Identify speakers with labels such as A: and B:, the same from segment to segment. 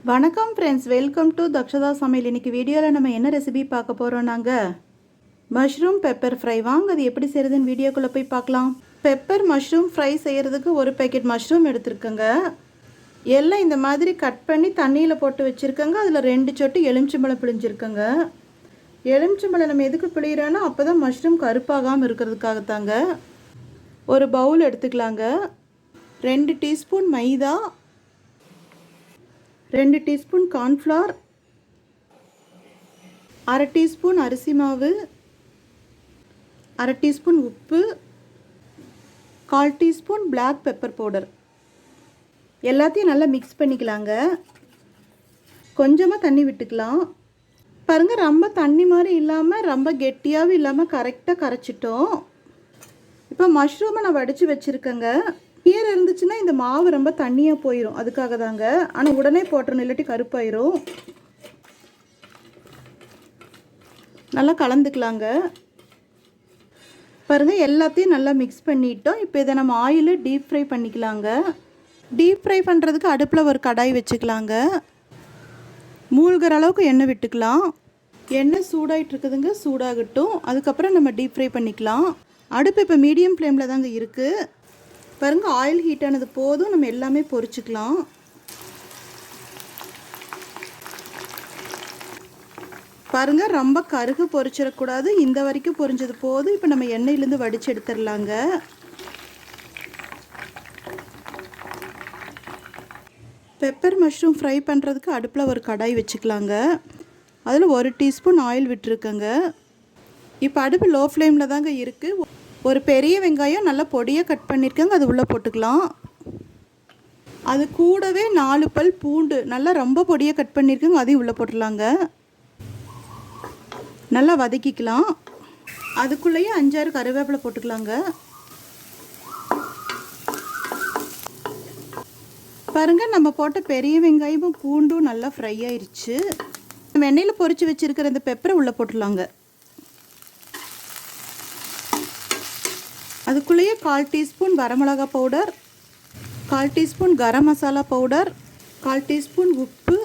A: வணக்கம் friends, welcome to தக்ஷதாசமையல். இன்றைக்கி வீடியோவில் நம்ம என்ன ரெசிபி பார்க்க போகிறோம்? நாங்கள் மஷ்ரூம் பெப்பர் ஃப்ரை. வாங்க அது எப்படி செய்கிறதுன்னு வீடியோக்குள்ளே போய் பார்க்கலாம். பெப்பர் மஷ்ரூம் ஃப்ரை செய்கிறதுக்கு ஒரு பேக்கெட் மஷ்ரூம் எடுத்துருக்கேங்க. எல்லாம் இந்த மாதிரி கட் பண்ணி தண்ணியில் போட்டு வச்சுருக்கேங்க. அதில் 2 சொட்டு எலுமிச்சம்பழம் பிழிஞ்சிருக்கேங்க. எலுமிச்சம்பழம் நம்ம எதுக்கு பிழிகிறோன்னா அப்போ தான் மஷ்ரூம் கருப்பாகாமல் இருக்கிறதுக்காகத்தாங்க. ஒரு பவுல் எடுத்துக்கலாங்க. 2 டீஸ்பூன் மைதா, 2 டீஸ்பூன் கார்ன்ஃப்ளவர், 1/2 டீஸ்பூன் அரிசி மாவு, 1/2 டீஸ்பூன் உப்பு, 1/4 டீஸ்பூன் பிளாக் பெப்பர் பவுடர். எல்லாத்தையும் நல்லா மிக்ஸ் பண்ணிக்கலாங்க. கொஞ்சமாக தண்ணி விட்டுக்கலாம். பாருங்கள், ரொம்ப தண்ணி மாதிரி இல்லாமல் ரொம்ப கெட்டியாகவும் இல்லாமல் கரெக்டாக கரைச்சிட்டோம். இப்போ மஷ்ரூமை நான் வடித்து வச்சுருக்கேங்க. ஈரம் இருந்துச்சுன்னா இந்த மாவு ரொம்ப தண்ணியாக போயிடும், அதுக்காக தாங்க. ஆனால் உடனே போட்டுறணும், இல்லாட்டி கருப்பாயிரும். நல்லா கலந்துக்கலாங்க. பாருங்கள், எல்லாத்தையும் நல்லா மிக்ஸ் பண்ணிட்டோம். இப்போ இதை நம்ம ஆயிலில் டீப் ஃப்ரை பண்ணிக்கலாங்க. டீப் ஃப்ரை பண்ணுறதுக்கு அடுப்பில் ஒரு கடாய் வச்சுக்கலாங்க. மூழ்கிற அளவுக்கு எண்ணெய் விட்டுக்கலாம். எண்ணெய் சூடாகிட்டு இருக்குதுங்க, சூடாகட்டும். அதுக்கப்புறம் நம்ம டீப் ஃப்ரை பண்ணிக்கலாம். அடுப்பு இப்போ மீடியம் ஃப்ளேமில் தாங்க இருக்குது. பாருங்கள், ஆயில் ஹீட் ஆனது போதும், நம்ம எல்லாமே பொரிச்சுக்கலாம். பாருங்கள், ரொம்ப கருகு பொரிச்சிடக்கூடாது. இந்த வரைக்கும் பொரிஞ்சது போதும். இப்போ நம்ம எண்ணெயிலேருந்து வடித்து எடுத்துடலாங்க. பெப்பர் மஷ்ரூம் ஃப்ரை பண்ணுறதுக்கு அடுப்பில் ஒரு கடாய் வச்சுக்கலாங்க. அதில் 1 டீஸ்பூன் ஆயில் விட்டுருக்கேங்க. இப்போ அடுப்பு லோ ஃப்ளேமில் தாங்க இருக்குது. ஒரு பெரிய வெங்காயம் நல்லா பொடியாக கட் பண்ணியிருக்கேங்க, அது உள்ளே போட்டுக்கலாம். அது கூடவே 4 பல் பூண்டு நல்லா ரொம்ப பொடியாக கட் பண்ணியிருக்கேங்க, அதையும் உள்ளே போட்டுடலாங்க. நல்லா வதக்கிக்கலாம். அதுக்குள்ளேயே 5-6 கருவேப்பிலை போட்டுக்கலாங்க. பாருங்கள், நம்ம போட்ட பெரிய வெங்காயமும் பூண்டும் நல்லா ஃப்ரை ஆயிடுச்சு. எண்ணெயில் பொரித்து வச்சுருக்கிற இந்த பெப்பரை உள்ளே போட்டுடலாங்க. அதுக்குள்ளேயே 1/4 டீஸ்பூன் வரமிளகா powder, 1/4 teaspoon garam masala powder, 1/4 teaspoon உப்பு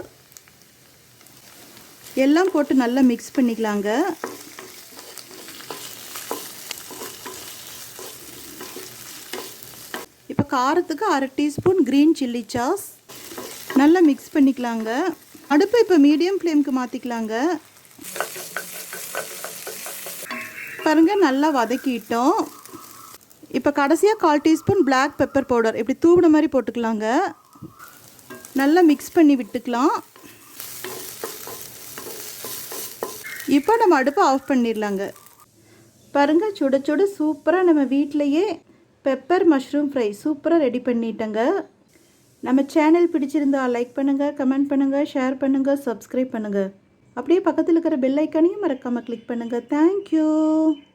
A: எல்லாம் போட்டு நல்லா மிக்ஸ் பண்ணிக்கலாங்க. இப்போ காரத்துக்கு 1/2 டீஸ்பூன் க்ரீன் சில்லி சாஸ் நல்லா மிக்ஸ் பண்ணிக்கலாங்க. அடுப்பு இப்போ மீடியம் ஃப்ளேமுக்கு மாற்றிக்கலாங்க. பாருங்கள், நல்லா வதக்கிட்டோம். இப்போ கடைசியாக 1/4 டீஸ்பூன் பிளாக் பெப்பர் பவுடர் இப்படி தூவின மாதிரி போட்டுக்கலாங்க. நல்லா மிக்ஸ் பண்ணி விட்டுக்கலாம். இப்போ நம்ம அடுப்பை ஆஃப் பண்ணிடலாங்க. பாருங்கள், சுட சுட சூப்பராக நம்ம வீட்டிலையே பெப்பர் மஷ்ரூம் ஃப்ரை சூப்பராக ரெடி பண்ணிட்டேங்க. நம்ம சேனல் பிடிச்சிருந்தா லைக் பண்ணுங்கள், கமெண்ட் பண்ணுங்கள், ஷேர் பண்ணுங்கள், சப்ஸ்கிரைப் பண்ணுங்கள். அப்படியே பக்கத்தில் இருக்கிற பெல் ஐக்கானையும் மறக்காமல் கிளிக் பண்ணுங்கள். தேங்க்யூ.